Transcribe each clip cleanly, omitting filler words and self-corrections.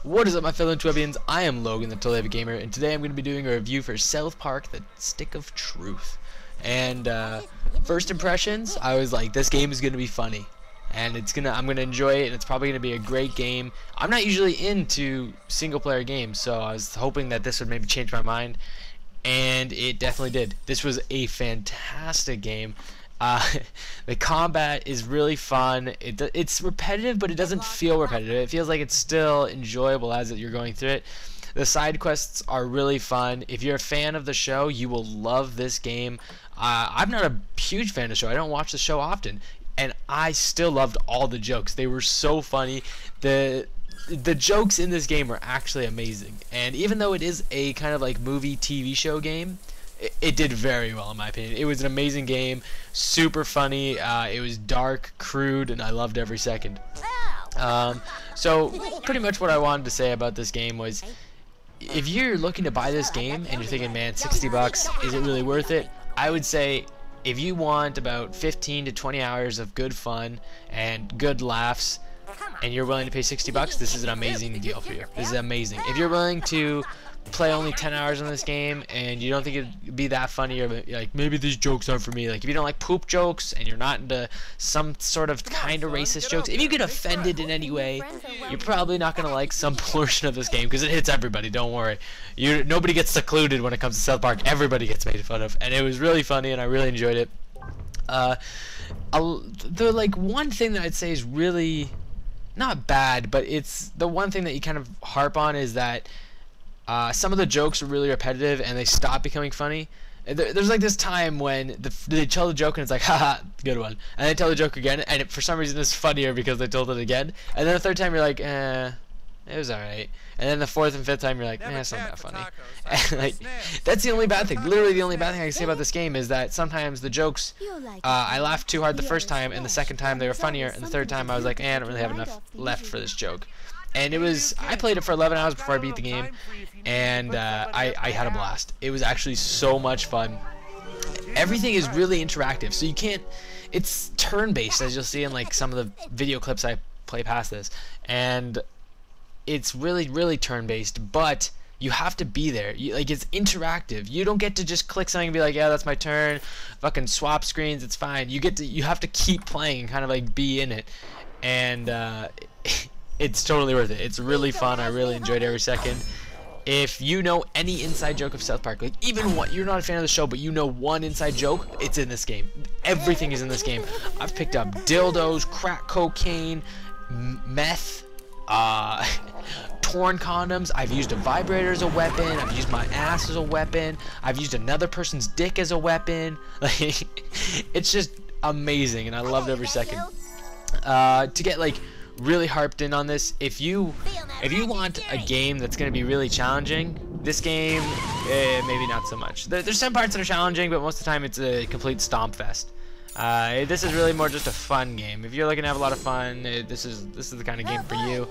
What is up, my fellow Twibbians? I am Logan, the Totally Gamer, and today I'm going to be doing a review for South Park: The Stick of Truth. And first impressions, I was like, this game is going to be funny, and I'm going to enjoy it, and it's probably going to be a great game. I'm not usually into single-player games, so I was hoping that this would maybe change my mind, and it definitely did. This was a fantastic game. The combat is really fun. It's repetitive, but it doesn't feel repetitive. It feels like it's still enjoyable as you're going through it. The side quests are really fun. If you're a fan of the show, you will love this game. I'm not a huge fan of the show. I don't watch the show often, and I still loved all the jokes. They were so funny. The jokes in this game were actually amazing. And even though it is a kind of like movie TV show game, it did very well in my opinion. It was an amazing game, super funny. It was dark, crude, and I loved every second. So pretty much what I wanted to say about this game was, if you're looking to buy this game and you're thinking, man, 60 bucks, is it really worth it? I would say if you want about 15 to 20 hours of good fun and good laughs, and you're willing to pay 60 bucks, this is an amazing deal for you. This is amazing. If you're willing to play only 10 hours on this game and you don't think it'd be that funny, or like maybe these jokes aren't for me, like if you don't like poop jokes and you're not into some sort of kind of racist jokes, if you get offended in any way, you're probably not going to like some portion of this game, because it hits everybody. Don't worry, nobody gets secluded when it comes to South Park. Everybody gets made fun of, and it was really funny and I really enjoyed it. The like one thing that I'd say is really not bad, but it's the one thing that you kind of harp on, is that some of the jokes are really repetitive and they stop becoming funny. There's like this time when they tell the joke and it's like, haha, good one, and they tell the joke again, and for some reason it's funnier because they told it again, and then the third time you're like, it was alright, and then the fourth and fifth time you're like, it's not that funny. And like, that's the only bad thing. Literally the only bad thing I can say about this game is that sometimes the jokes, I laughed too hard the first time, and the second time they were funnier, and the third time I was like, I don't really have enough left for this joke. And I played it for 11 hours before I beat the game, and I had a blast. It was actually so much fun. Everything is really interactive, so you can't, it's turn-based, as you'll see in like some of the video clips I play past this, and it's really turn-based, but you have to be there. Like, it's interactive. You don't get to just click something and be like, yeah, that's my turn, fucking swap screens, it's fine. You have to keep playing and kind of like be in it, and it's totally worth it. It's really fun. I really enjoyed every second. If you know any inside joke of South Park, like even what, you're not a fan of the show, but you know one inside joke, it's in this game. Everything is in this game. I've picked up dildos, crack cocaine, meth, torn condoms. I've used a vibrator as a weapon. I've used my ass as a weapon. I've used another person's dick as a weapon. Like, it's just amazing, and I loved every second. To get like really harped in on this, if you want a game that's going to be really challenging, this game, maybe not so much. There's some parts that are challenging, but most of the time it's a complete stomp fest. This is really more just a fun game. If you're looking to have a lot of fun, this is the kind of game for you.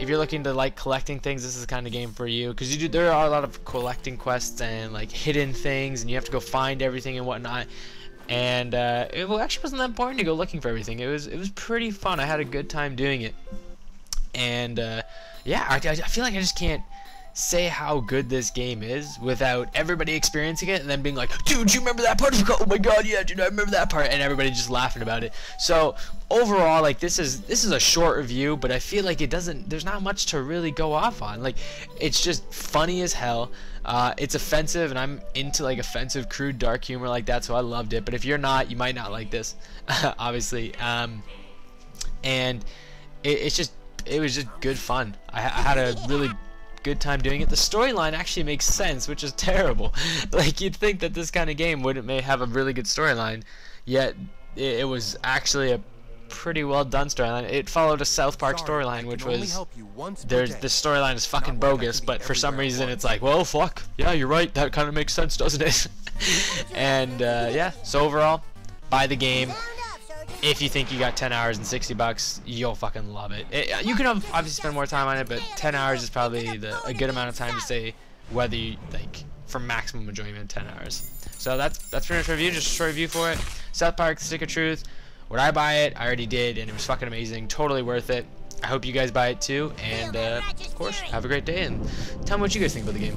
If you're looking to like collecting things, this is the kind of game for you, because there are a lot of collecting quests and like hidden things, and you have to go find everything and whatnot. And it actually wasn't that important to go looking for everything. It was pretty fun. I had a good time doing it. And yeah, I feel like I just can't say how good this game is without everybody experiencing it and then being like, dude, you remember that part? Oh my god, yeah, dude, I remember that part, and everybody just laughing about it. So overall, like, this is a short review, but I feel like there's not much to really go off on. Like, it's just funny as hell. It's offensive, and I'm into like offensive, crude, dark humor like that, so I loved it. But if you're not, you might not like this, obviously. And it was just good fun. I had a really good time doing it. The storyline actually makes sense, which is terrible. Like, you'd think that this kind of game may have a really good storyline, yet it was actually a pretty well done storyline. It followed a South Park storyline, which was, this storyline is fucking bogus, but for some reason it's like, well, fuck, yeah, you're right, that kind of makes sense, doesn't it? And yeah, so overall, buy the game. If you think you got 10 hours and 60 bucks, you'll fucking love it. You can obviously spend more time on it, but 10 hours is probably a good amount of time to say whether you, like, for maximum enjoyment, 10 hours. So that's pretty much a review, just a short review for it. South Park: The Stick of Truth. Would I buy it? I already did, and it was fucking amazing. Totally worth it. I hope you guys buy it too, and of course, have a great day, and tell me what you guys think about the game.